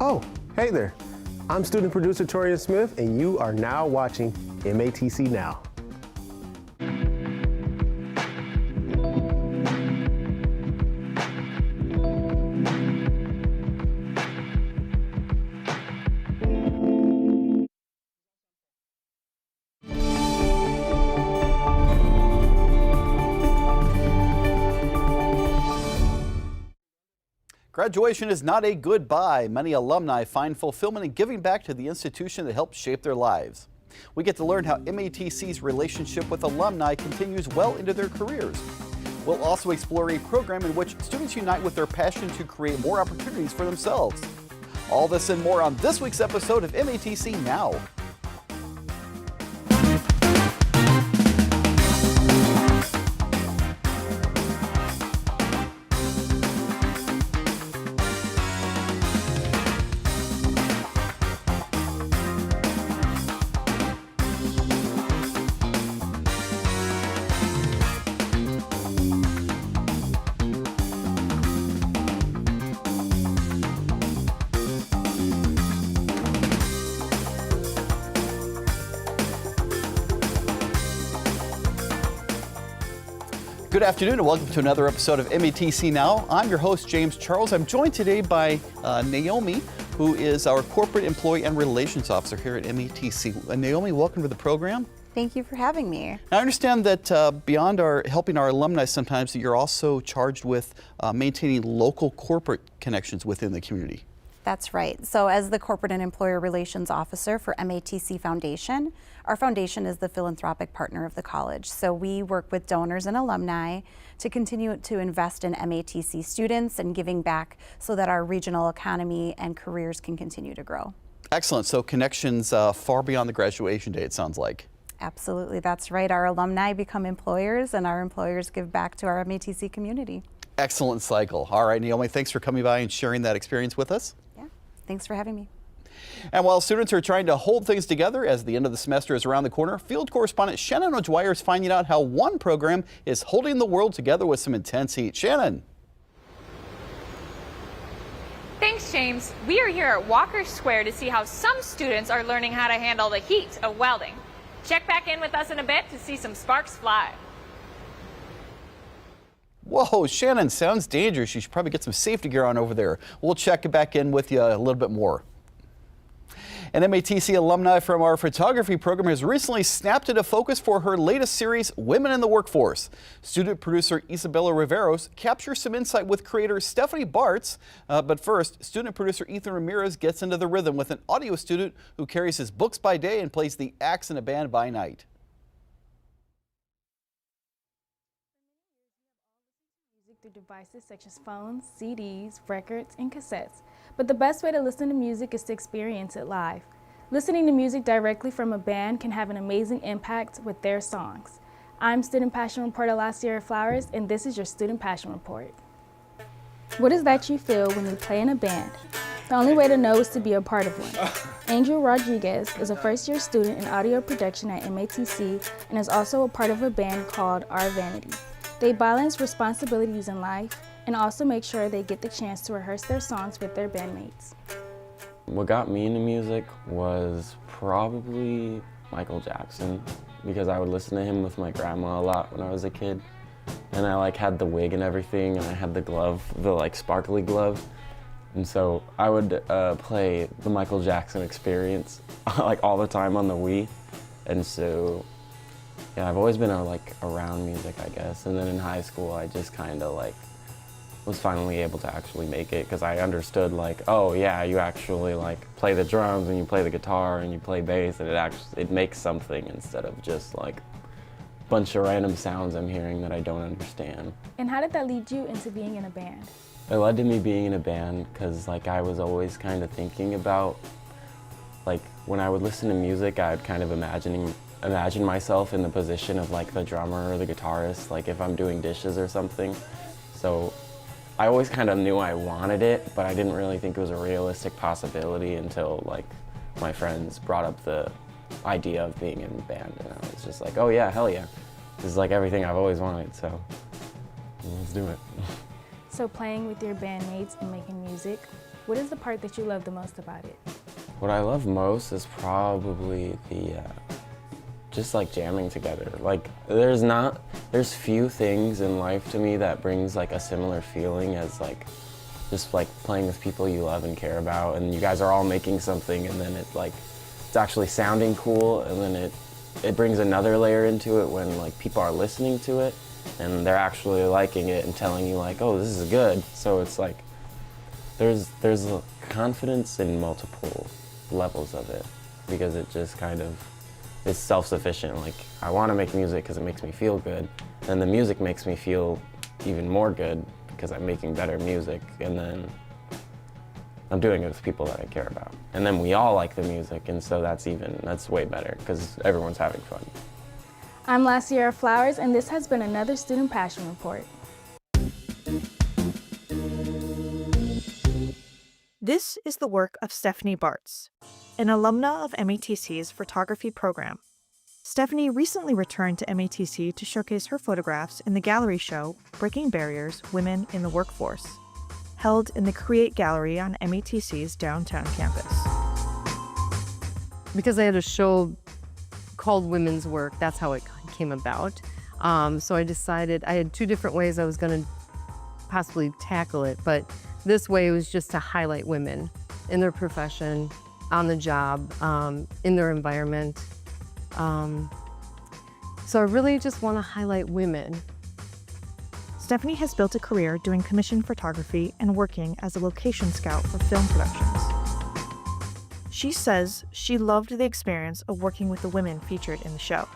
Oh, hey there. I'm student producer Torian Smith, and you are now watching MATC Now. Graduation is not a goodbye. Many alumni find fulfillment in giving back to the institution that helped shape their lives. We get to learn how MATC's relationship with alumni continues well into their careers. We'll also explore a program in which students unite with their passion to create more opportunities for themselves. All this and more on this week's episode of MATC Now. Good afternoon and welcome to another episode of MATC Now. I'm your host, James Charles. I'm joined today by Naomi, who is our Corporate Employee and Relations Officer here at MATC. Naomi, welcome to the program. Thank you for having me. Now, I understand that beyond helping our alumni sometimes, you're also charged with maintaining local corporate connections within the community. That's right. So as the Corporate and Employer Relations Officer for MATC Foundation, our foundation is the philanthropic partner of the college. So we work with donors and alumni to continue to invest in MATC students and giving back so that our regional economy and careers can continue to grow. Excellent. So connections far beyond the graduation day, it sounds like. Absolutely. That's right. Our alumni become employers and our employers give back to our MATC community. Excellent cycle. All right, Naomi, thanks for coming by and sharing that experience with us. Yeah, thanks for having me. And while students are trying to hold things together as the end of the semester is around the corner, field correspondent Shannon O'Dwyer is finding out how one program is holding the world together with some intense heat. Shannon. Thanks, James. We are here at Walker Square to see how some students are learning how to handle the heat of welding. Check back in with us in a bit to see some sparks fly. Whoa, Shannon, sounds dangerous. You should probably get some safety gear on over there. We'll check back in with you a little bit more. An MATC alumni from our photography program has recently snapped into focus for her latest series, Women in the Workforce. Student producer Isabella Riveros captures some insight with creator Stephanie Bartz. But first, student producer Ethan Ramirez gets into the rhythm with an audio student who carries his books by day and plays the axe in a band by night. Through devices such as phones, CDs, records, and cassettes. But the best way to listen to music is to experience it live. Listening to music directly from a band can have an amazing impact with their songs. I'm Student Passion Reporter Lasierra Flowers, and this is your Student Passion Report. What is that you feel when you play in a band? The only way to know is to be a part of one. Angel Rodriguez is a first-year student in audio production at MATC and is also a part of a band called Our Vanity. They balance responsibilities in life and also make sure they get the chance to rehearse their songs with their bandmates. What got me into music was probably Michael Jackson, because I would listen to him with my grandma a lot when I was a kid. And I had the wig and everything, and I had the glove, the sparkly glove. And so I would play the Michael Jackson Experience all the time on the Wii. And so yeah, I've always been around music, I guess. And then in high school, I just kind of was finally able to actually make it, because I understood oh yeah, you actually play the drums and you play the guitar and you play bass, and it makes something instead of just a bunch of random sounds I'm hearing that I don't understand. And how did that lead you into being in a band? It led to me being in a band because I was always kind of thinking about when I would listen to music, I'd kind of imagine myself in the position of the drummer or the guitarist, if I'm doing dishes or something. So I always kind of knew I wanted it, but I didn't really think it was a realistic possibility until my friends brought up the idea of being in a band, and I was just oh yeah, hell yeah. This is everything I've always wanted, so let's do it. So playing with your bandmates and making music, What is the part that you love the most about it? What I love most is probably the just like jamming together. Like there's few things in life to me that brings like a similar feeling as like just like playing with people you love and care about, and you guys are all making something, and then it's actually sounding cool, and then it brings another layer into it when like people are listening to it and they're actually liking it and telling you like, oh, this is good. So it's like there's a confidence in multiple levels of it, because it just kind of is self-sufficient. Like, I want to make music because it makes me feel good, and the music makes me feel even more good because I'm making better music, and then I'm doing it with people that I care about. And then we all like the music, and so that's way better because everyone's having fun. I'm Lasierra Flowers, and this has been another Student Passion Report. This is the work of Stephanie Bartz, an alumna of MATC's photography program. Stephanie recently returned to MATC to showcase her photographs in the gallery show, Breaking Barriers, Women in the Workforce, held in the Create Gallery on MATC's downtown campus. Because I had a show called Women's Work, that's how it came about. So I decided, I had two different ways I was going to possibly tackle it, but this way was just to highlight women in their profession, on the job, in their environment. So I really just want to highlight women. Stephanie has built a career doing commission photography and working as a location scout for film productions. She says she loved the experience of working with the women featured in the show.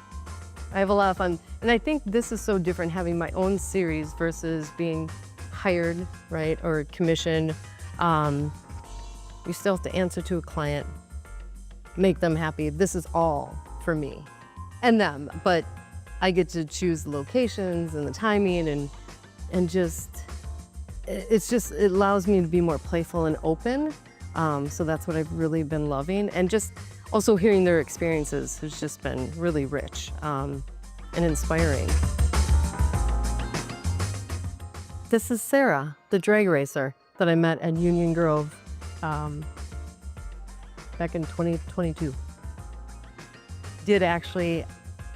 I have a lot of fun, and I think this is so different, having my own series versus being hired, right, or commissioned. You still have to answer to a client, make them happy. This is all for me and them, but I get to choose the locations and the timing, and just, it allows me to be more playful and open. So that's what I've really been loving. And just also hearing their experiences has just been really rich and inspiring. This is Sarah, the drag racer that I met at Union Grove back in 2022.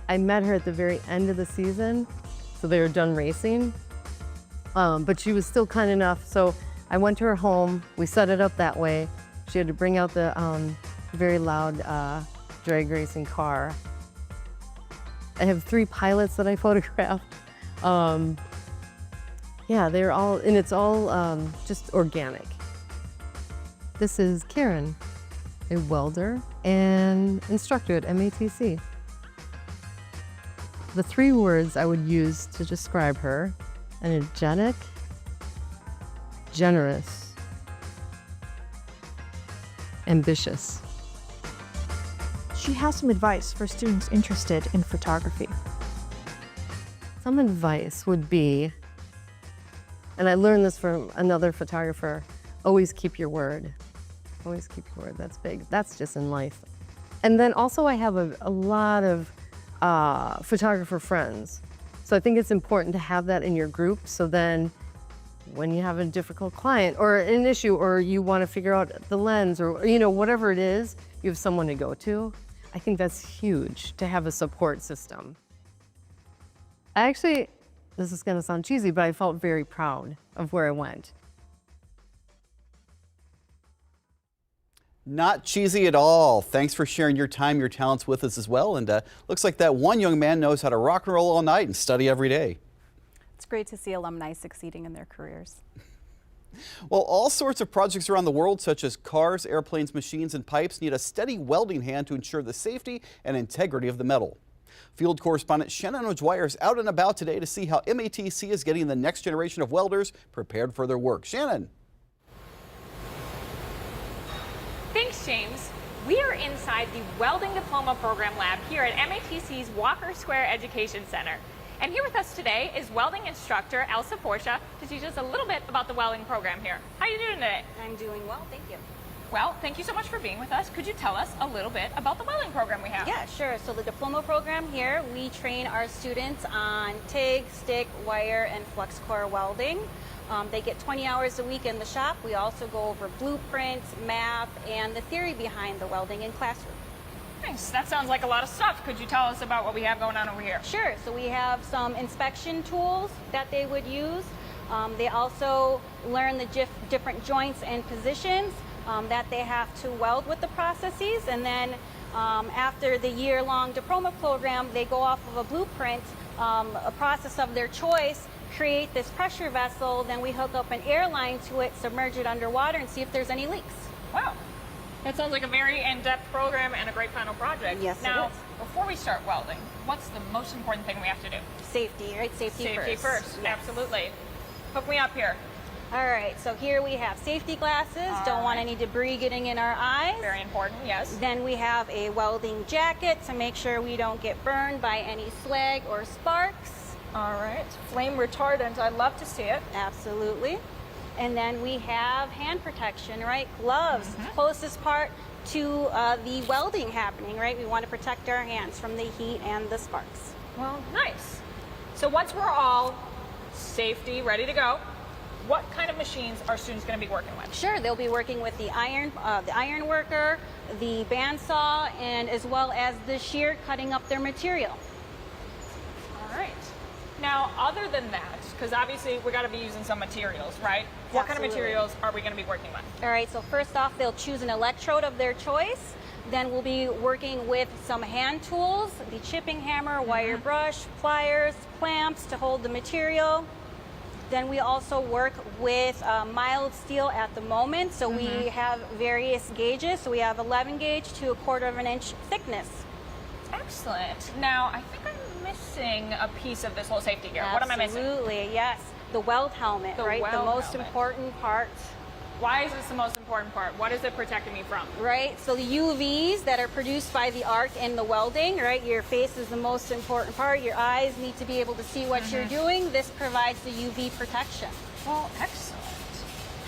I met her at the very end of the season, so they were done racing. But she was still kind enough, so I went to her home. We set it up that way. She had to bring out the very loud drag racing car. I have 3 pilots that I photographed. Yeah, they're all, and it's all just organic. This is Karen, a welder and instructor at MATC. The 3 words I would use to describe her: energetic, generous, ambitious. She has some advice for students interested in photography. Some advice would be, and I learned this from another photographer, always keep your word. Always keep your word, that's big. That's just in life. And then also I have a lot of photographer friends. So I think it's important to have that in your group, so then when you have a difficult client or an issue, or you want to figure out the lens, or whatever it is, you have someone to go to. I think that's huge, to have a support system. This is going to sound cheesy, but I felt very proud of where I went. Not cheesy at all. Thanks for sharing your time, your talents with us as well. And looks like that one young man knows how to rock and roll all night and study every day. It's great to see alumni succeeding in their careers. Well, all sorts of projects around the world, such as cars, airplanes, machines, and pipes, need a steady welding hand to ensure the safety and integrity of the metal. Field correspondent Shannon O'Dwyer is out and about today to see how MATC is getting the next generation of welders prepared for their work. Shannon. Thanks, James. We are inside the Welding Diploma Program Lab here at MATC's Walker Square Education Center. And here with us today is welding instructor Elsa Portia to teach us a little bit about the welding program here. How are you doing today? I'm doing well, thank you. Well, thank you so much for being with us. Could you tell us a little bit about the welding program we have? Yeah, sure. So the diploma program here, we train our students on TIG, stick, wire, and flux core welding. They get 20 hours a week in the shop. We also go over blueprints, math, and the theory behind the welding in classroom. Nice. That sounds like a lot of stuff. Could you tell us about what we have going on over here? Sure. So we have some inspection tools that they would use. They also learn the different joints and positions that they have to weld with the processes. And then after the year-long diploma program, they go off of a blueprint, a process of their choice, create this pressure vessel, then we hook up an air line to it, submerge it underwater, and see if there's any leaks. Wow. That sounds like a very in-depth program and a great final project. Yes, now, it is. before we start welding, what's the most important thing we have to do? Safety, right? Safety first. Yes. Absolutely. Hook me up here. All right, so here we have safety glasses. Don't want any debris getting in our eyes. Very important, yes. Then we have a welding jacket to make sure we don't get burned by any slag or sparks. All right. Flame retardant. I'd love to see it. Absolutely. And then we have hand protection, right? Gloves, closest part to the welding happening, right? We want to protect our hands from the heat and the sparks. Well, nice. So once we're all safety, ready to go, what kind of machines are students going to be working with? Sure, they'll be working with the iron worker, the bandsaw, and as well as the shear cutting up their material. All right. Now, other than that, because obviously we got to be using some materials, right? What kind of materials are we going to be working with? All right, so first off, they'll choose an electrode of their choice. Then we'll be working with some hand tools, the chipping hammer, wire brush, pliers, clamps to hold the material. Then we also work with mild steel at the moment. So we have various gauges. So we have 11 gauge to 1/4 inch thickness. Excellent. Now, I think I'm missing a piece of this whole safety gear. What am I missing? Absolutely, yes. The weld helmet, right? The most important part. Why is this the most important part? What is it protecting me from? Right, so the UVs that are produced by the arc in the welding, right? Your face is the most important part. Your eyes need to be able to see what you're doing. This provides the UV protection. Well, excellent.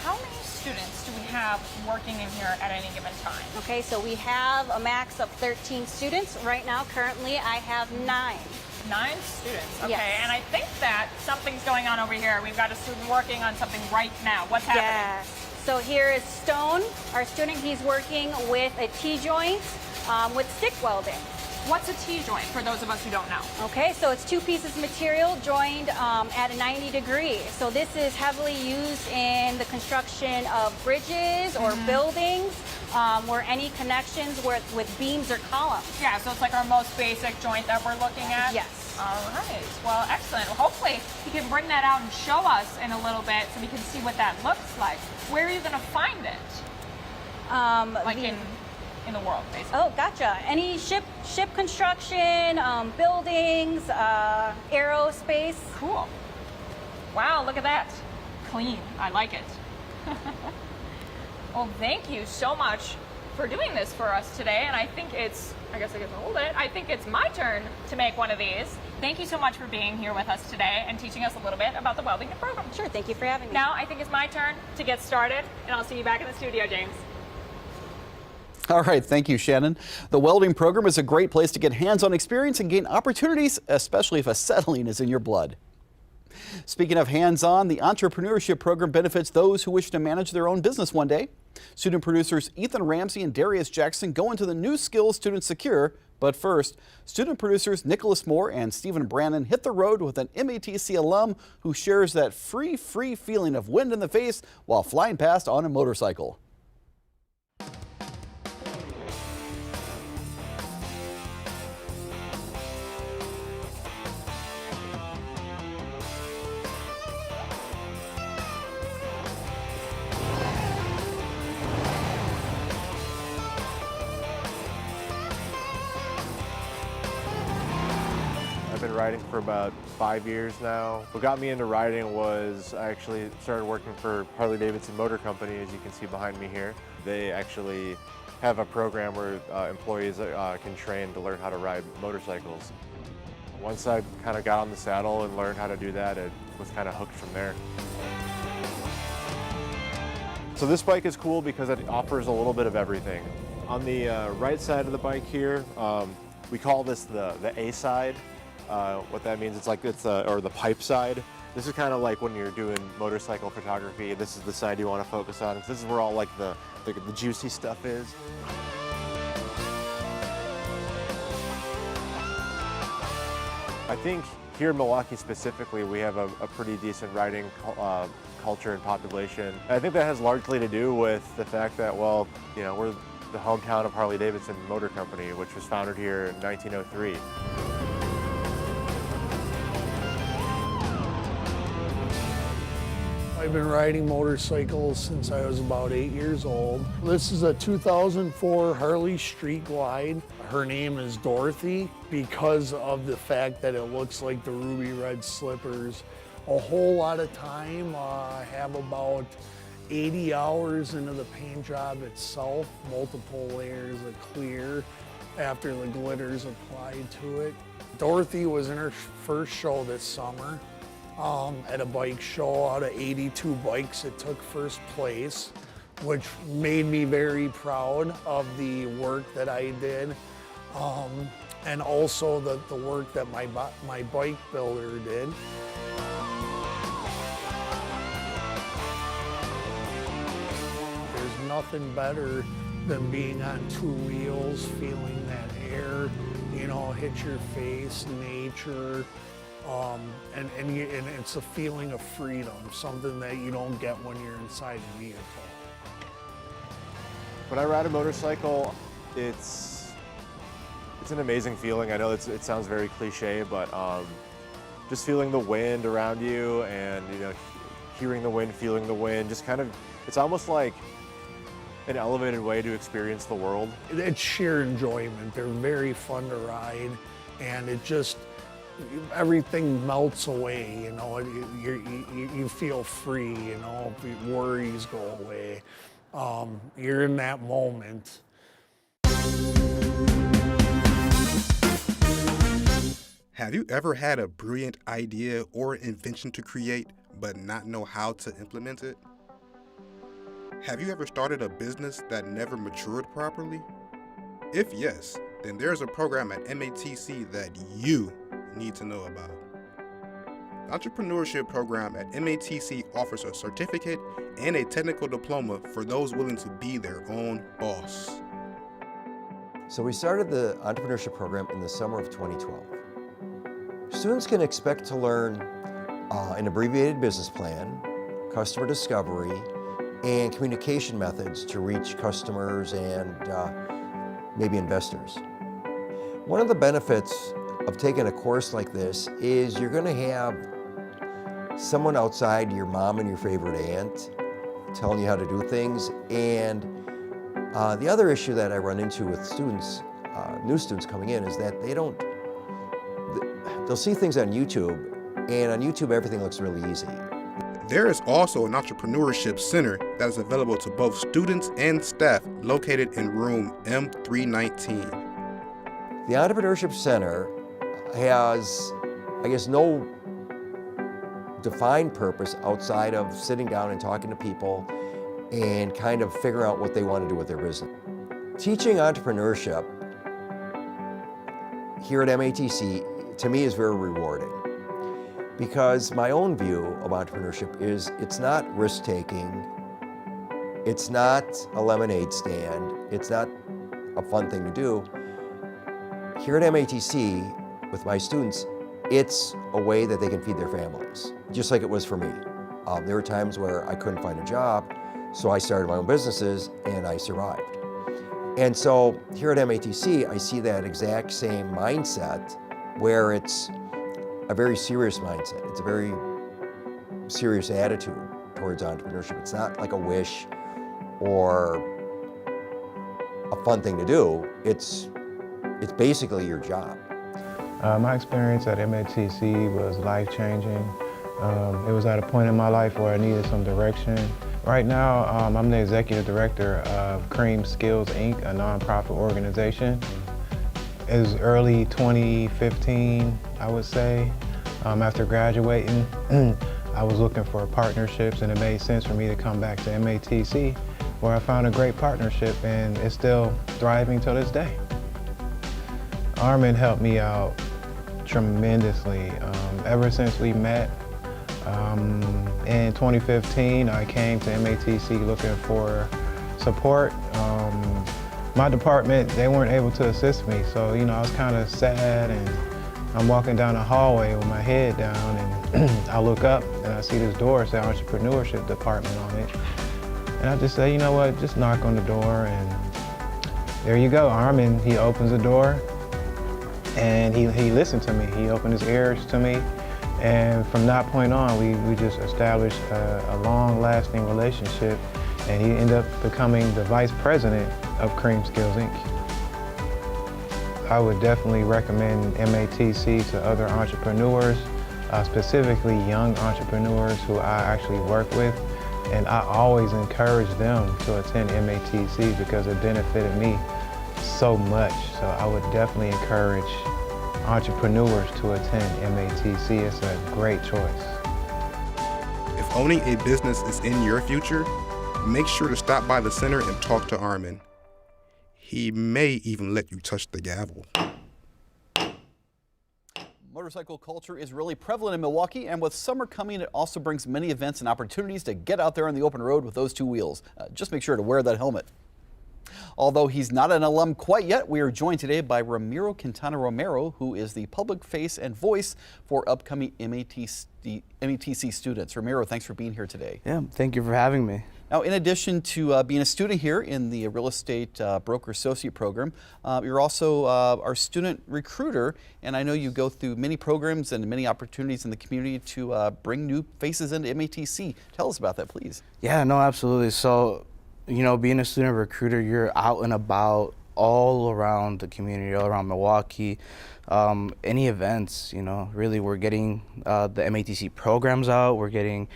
How many students do we have working in here at any given time? Okay, so we have a max of 13 students. Right now, currently, I have 9. 9 students, okay. Yes. And I think that something's going on over here. We've got a student working on something right now. What's happening? Yes. So here is Stone, our student. He's working with a T-joint with stick welding. What's a T-joint for those of us who don't know? Okay, so it's 2 pieces of material joined at a 90 degree. So this is heavily used in the construction of bridges or buildings or any connections with beams or columns. Yeah, so it's like our most basic joint that we're looking at? Yes. All right, well, excellent. Well, hopefully you can bring that out and show us in a little bit so we can see what that looks like. Where are you going to find it? Like in the world, basically. Oh, gotcha. Any ship construction, buildings, aerospace. Cool. Wow, look at that. Clean. I like it. Well, thank you so much for doing this for us today. And I think I guess I get to hold it. I think it's my turn to make one of these. Thank you so much for being here with us today and teaching us a little bit about the welding program. Sure, thank you for having me. Now I think it's my turn to get started, and I'll see you back in the studio, James. All right, thank you, Shannon. The welding program is a great place to get hands-on experience and gain opportunities, especially if acetylene is in your blood. Speaking of hands-on, the Entrepreneurship program benefits those who wish to manage their own business one day. Student producers Ethan Ramsey and Darius Jackson go into the new skills students secure. But first, student producers Nicholas Moore and Stephen Brannon hit the road with an MATC alum who shares that free feeling of wind in the face while flying past on a motorcycle. I've been riding for about 5 years now. What got me into riding was I actually started working for Harley-Davidson Motor Company, as you can see behind me here. They actually have a program where employees can train to learn how to ride motorcycles. Once I kind of got on the saddle and learned how to do that, it was kind of hooked from there. So this bike is cool because it offers a little bit of everything. On the right side of the bike here, we call this the A side. What that means, or the pipe side. This is kind of like when you're doing motorcycle photography, this is the side you want to focus on. This is where all like the juicy stuff is. I think here in Milwaukee specifically, we have a pretty decent riding culture and population. I think that has largely to do with the fact that, well, you know, we're the hometown of Harley-Davidson Motor Company, which was founded here in 1903. I've been riding motorcycles since I was about 8 years old. This is a 2004 Harley Street Glide. Her name is Dorothy because of the fact that it looks like the ruby red slippers. A whole lot of time. I have about 80 hours into the paint job itself, multiple layers of clear after the glitter's applied to it. Dorothy was in her first show this summer. At a bike show. Out of 82 bikes, it took first place, which made me very proud of the work that I did, and also the work that my bike builder did. There's nothing better than being on two wheels, feeling that air, you know, hit your face, nature. And it's a feeling of freedom, something that you don't get when you're inside a vehicle. When I ride a motorcycle, it's an amazing feeling. I know it sounds very cliche, but just feeling the wind around you and, you know, hearing the wind, feeling the wind, just kind of, it's almost like an elevated way to experience the world. It's sheer enjoyment. They're very fun to ride, and it just, everything melts away, you know, you feel free, you know, worries go away. You're in that moment. Have you ever had a brilliant idea or invention to create, but not know how to implement it? Have you ever started a business that never matured properly? If yes, then there's a program at MATC that you need to know about. The Entrepreneurship program at MATC offers a certificate and a technical diploma for those willing to be their own boss. So we started the Entrepreneurship program in the summer of 2012. Students can expect to learn an abbreviated business plan, customer discovery, and communication methods to reach customers and maybe investors. One of the benefits of taking a course like this is you're going to have someone outside your mom and your favorite aunt telling you how to do things. And the other issue that I run into with students, new students coming in, is that they'll see things on YouTube, and on YouTube everything looks really easy. There is also an Entrepreneurship Center that is available to both students and staff located in room M319. The Entrepreneurship Center has, I guess, no defined purpose outside of sitting down and talking to people and kind of figuring out what they want to do with their business. Teaching entrepreneurship here at MATC, to me, is very rewarding, because my own view of entrepreneurship is it's not risk-taking, it's not a lemonade stand, it's not a fun thing to do. Here at MATC, with my students, it's a way that they can feed their families, just like it was for me. There were times where I couldn't find a job, so I started my own businesses and I survived. And so here at MATC, I see that exact same mindset, where it's a very serious mindset. It's a very serious attitude towards entrepreneurship. It's not like a wish or a fun thing to do. It's basically your job. My experience at MATC was life-changing. It was at a point in my life where I needed some direction. Right now, I'm the executive director of Cream Skills, Inc., a nonprofit organization. It was early 2015, I would say. After graduating, I was looking for partnerships, and it made sense for me to come back to MATC, where I found a great partnership, and it's still thriving till this day. Armin helped me out tremendously. Ever since we met in 2015, I came to MATC looking for support. My department, they weren't able to assist me, so I was kind of sad, and I'm walking down the hallway with my head down, and I look up and I see this door say Entrepreneurship Department on it. And I just say, you know what, just knock on the door, and there you go. Armin, he opens the door, and he listened to me. He opened his ears to me, and from that point on, we just established a long-lasting relationship, and he ended up becoming the vice president of Cream Skills, Inc. I would definitely recommend MATC to other entrepreneurs, specifically young entrepreneurs who I actually work with. And I always encourage them to attend MATC because it benefited me so much. So I would definitely encourage entrepreneurs to attend MATC. It's a great choice. If owning a business is in your future, make sure to stop by the center and talk to Armin. He may even let you touch the gavel. Motorcycle culture is really prevalent in Milwaukee, and with summer coming, it also brings many events and opportunities to get out there on the open road with those two wheels. Just make sure to wear that helmet. Although he's not an alum quite yet, we are joined today by Ramiro Quintana Romero, who is the public face and voice for upcoming MATC students. Ramiro, thanks for being here today. Yeah, thank you for having me. Now, in addition to being a student here in the real estate broker associate program, you're also our student recruiter, and I know you go through many programs and many opportunities in the community to bring new faces into MATC. Tell us about that, please. Yeah, no, absolutely. So, being a student recruiter, you're out and about all around the community, all around Milwaukee. Any events, really we're getting the MATC programs out, we're getting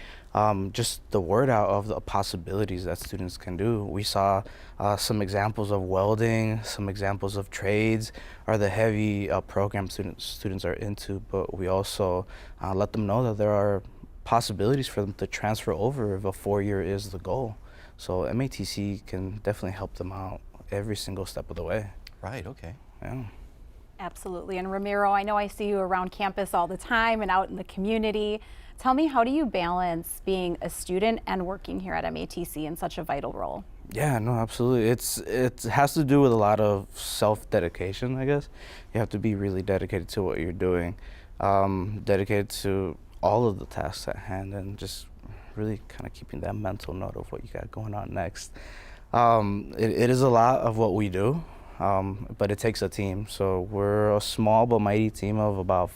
just the word out of the possibilities that students can do. We saw some examples of welding, some examples of trades are the heavy programs students are into, but we also let them know that there are possibilities for them to transfer over if a 4-year is the goal. So MATC can definitely help them out every single step of the way. Right, okay. Yeah. Absolutely. And Ramiro, I know I see you around campus all the time and out in the community. Tell me, how do you balance being a student and working here at MATC in such a vital role? Yeah, no, absolutely. It has to do with a lot of self-dedication, I guess. You have to be really dedicated to what you're doing, dedicated to all of the tasks at hand, and just really kind of keeping that mental note of what you got going on next. It is a lot of what we do, but it takes a team. So we're a small but mighty team of about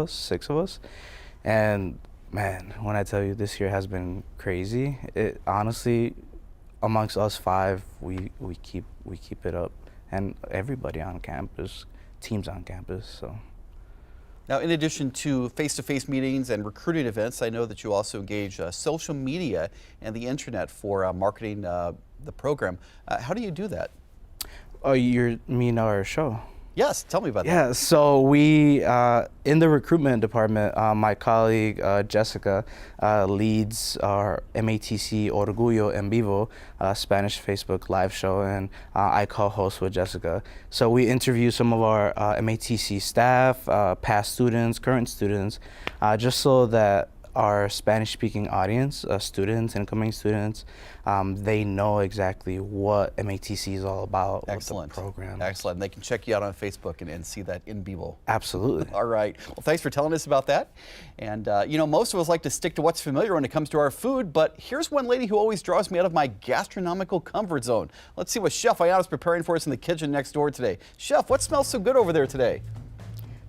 6 of us. And man, when I tell you this year has been crazy, it honestly, amongst us 5, we keep it up, and everybody on campus, teams on campus. So. Now, in addition to face-to-face meetings and recruiting events, I know that you also engage social media and the internet for marketing the program. How do you do that? Oh, you mean our show? Yes, tell me about that. Yeah, so we, in the recruitment department, my colleague Jessica leads our MATC Orgullo en Vivo Spanish Facebook live show, and I co-host with Jessica. So we interview some of our MATC staff, past students, current students, just so that our Spanish-speaking audience, students, incoming students, they know exactly what MATC is all about. Excellent. What the program. Excellent. And they can check you out on Facebook and see that in vivo. Absolutely. All right. Well, thanks for telling us about that. And, most of us like to stick to what's familiar when it comes to our food, but here's one lady who always draws me out of my gastronomical comfort zone. Let's see what Chef Aiyana is preparing for us in the kitchen next door today. Chef, what smells so good over there today?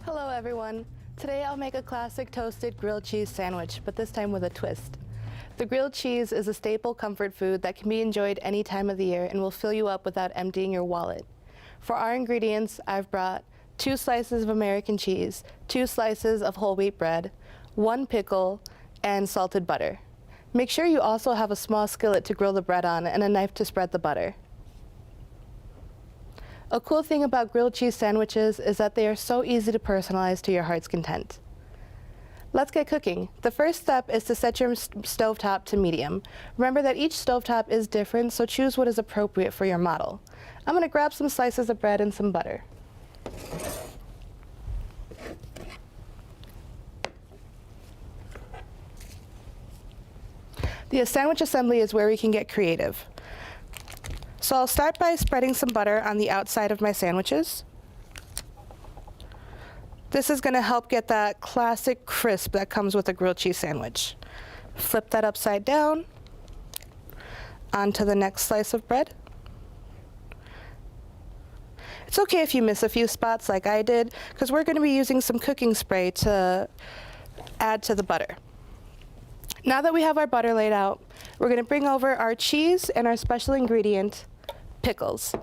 Hello, everyone. Today I'll make a classic toasted grilled cheese sandwich, but this time with a twist. The grilled cheese is a staple comfort food that can be enjoyed any time of the year and will fill you up without emptying your wallet. For our ingredients, I've brought 2 slices of American cheese, 2 slices of whole wheat bread, 1 pickle, and salted butter. Make sure you also have a small skillet to grill the bread on and a knife to spread the butter. A cool thing about grilled cheese sandwiches is that they are so easy to personalize to your heart's content. Let's get cooking. The first step is to set your stovetop to medium. Remember that each stovetop is different, so choose what is appropriate for your model. I'm going to grab some slices of bread and some butter. The sandwich assembly is where we can get creative. So I'll start by spreading some butter on the outside of my sandwiches. This is going to help get that classic crisp that comes with a grilled cheese sandwich. Flip that upside down onto the next slice of bread. It's okay if you miss a few spots like I did, because we're going to be using some cooking spray to add to the butter. Now that we have our butter laid out, we're going to bring over our cheese and our special ingredient, pickles.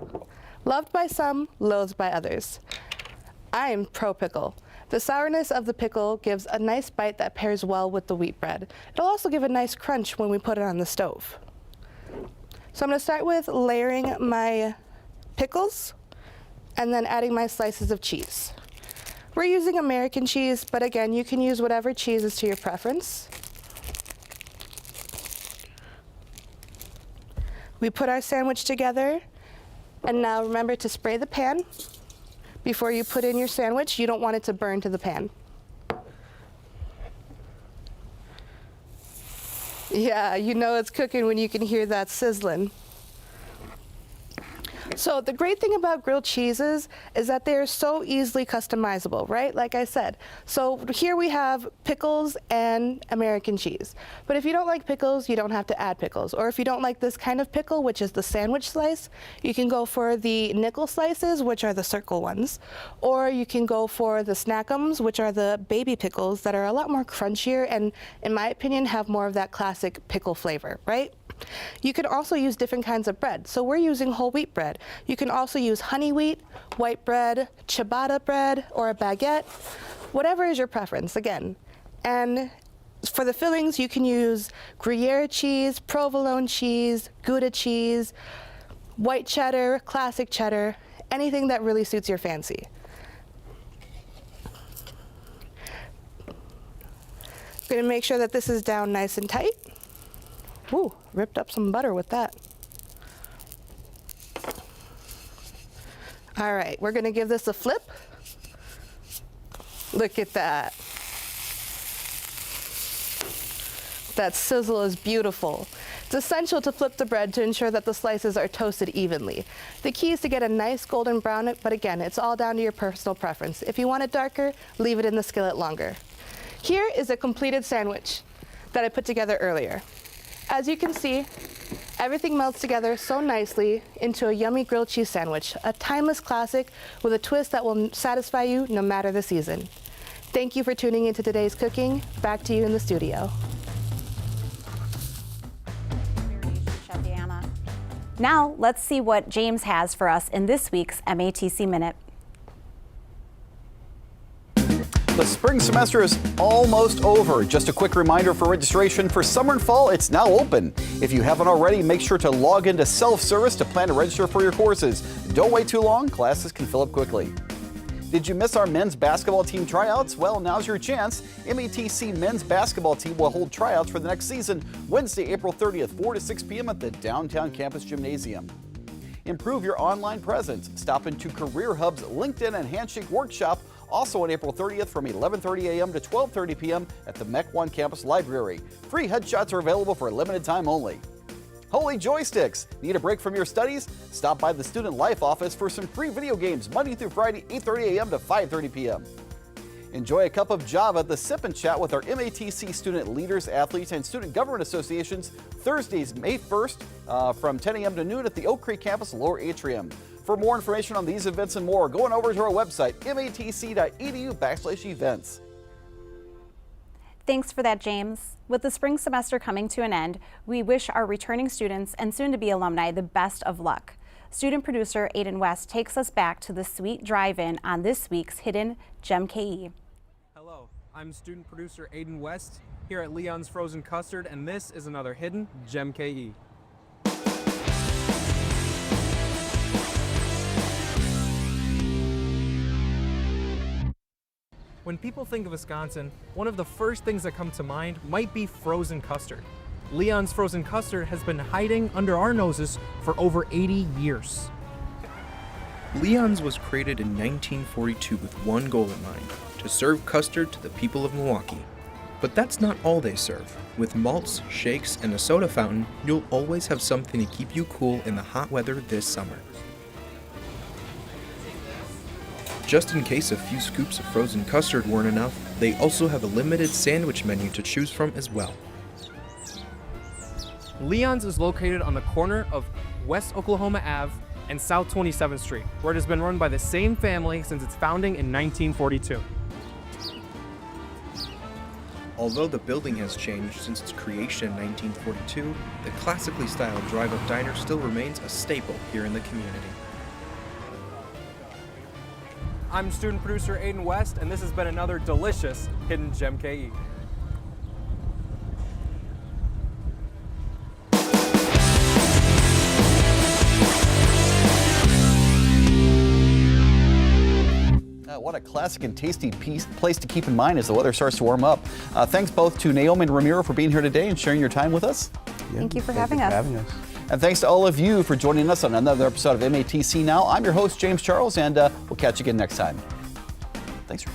Loved by some, loathed by others. I'm pro pickle. The sourness of the pickle gives a nice bite that pairs well with the wheat bread. It'll also give a nice crunch when we put it on the stove. So I'm going to start with layering my pickles and then adding my slices of cheese. We're using American cheese, but again, you can use whatever cheese is to your preference. We put our sandwich together, and now remember to spray the pan. Before you put in your sandwich, you don't want it to burn to the pan. Yeah, you know it's cooking when you can hear that sizzling. So the great thing about grilled cheeses is that they're so easily customizable, right? Like I said. So here we have pickles and American cheese. But if you don't like pickles, you don't have to add pickles. Or if you don't like this kind of pickle, which is the sandwich slice, you can go for the nickel slices, which are the circle ones. Or you can go for the snackums, which are the baby pickles that are a lot more crunchier and, in my opinion, have more of that classic pickle flavor, right? You can also use different kinds of bread. So we're using whole wheat bread. You can also use honey wheat, white bread, ciabatta bread, or a baguette, whatever is your preference, again. And for the fillings, you can use Gruyere cheese, provolone cheese, Gouda cheese, white cheddar, classic cheddar, anything that really suits your fancy. I'm going to make sure that this is down nice and tight. Ooh, ripped up some butter with that. All right, we're gonna give this a flip. Look at that. That sizzle is beautiful. It's essential to flip the bread to ensure that the slices are toasted evenly. The key is to get a nice golden brown, but again, it's all down to your personal preference. If you want it darker, leave it in the skillet longer. Here is a completed sandwich that I put together earlier. As you can see, everything melts together so nicely into a yummy grilled cheese sandwich, a timeless classic with a twist that will satisfy you no matter the season. Thank you for tuning into today's cooking. Back to you in the studio. Chef Aiyana. Now, let's see what James has for us in this week's MATC Minute. The spring semester is almost over. Just a quick reminder for registration for summer and fall, it's now open. If you haven't already, make sure to log into self-service to plan to register for your courses. Don't wait too long, classes can fill up quickly. Did you miss our men's basketball team tryouts? Well, now's your chance. MATC men's basketball team will hold tryouts for the next season Wednesday, April 30th, 4 to 6 p.m. at the downtown campus gymnasium. Improve your online presence. Stop into Career Hub's LinkedIn and Handshake workshop also on April 30th from 11:30 a.m. to 12:30 p.m. at the MEC OnCampus library. Free headshots are available for a limited time only. Holy joysticks! Need a break from your studies? Stop by the Student Life office for some free video games Monday through Friday, 8:30 a.m. to 5:30 p.m. Enjoy a cup of Java at the Sip and Chat with our MATC student leaders, athletes, and student government associations Thursdays, May 1st from 10 a.m. to noon at the Oak Creek campus lower atrium. For more information on these events and more, go on over to our website, matc.edu/events. Thanks for that, James. With the spring semester coming to an end, we wish our returning students and soon-to-be alumni the best of luck. Student producer Aiden West takes us back to the Sweet Drive-In on this week's Hidden Gem KE. Hello, I'm student producer Aiden West here at Leon's Frozen Custard, and this is another Hidden Gem KE. When people think of Wisconsin, one of the first things that come to mind might be frozen custard. Leon's Frozen Custard has been hiding under our noses for over 80 years. Leon's was created in 1942 with one goal in mind, to serve custard to the people of Milwaukee. But that's not all they serve. With malts, shakes, and a soda fountain, you'll always have something to keep you cool in the hot weather this summer. Just in case a few scoops of frozen custard weren't enough, they also have a limited sandwich menu to choose from as well. Leon's is located on the corner of West Oklahoma Ave and South 27th Street, where it has been run by the same family since its founding in 1942. Although the building has changed since its creation in 1942, the classically styled drive-up diner still remains a staple here in the community. I'm student producer Aiden West, and this has been another delicious Hidden Gem KE. What a classic and tasty place to keep in mind as the weather starts to warm up. Thanks both to Naomi and Ramiro for being here today and sharing your time with us. Thank you for having us. And thanks to all of you for joining us on another episode of MATC Now. I'm your host, James Charles, and we'll catch you again next time. Thanks.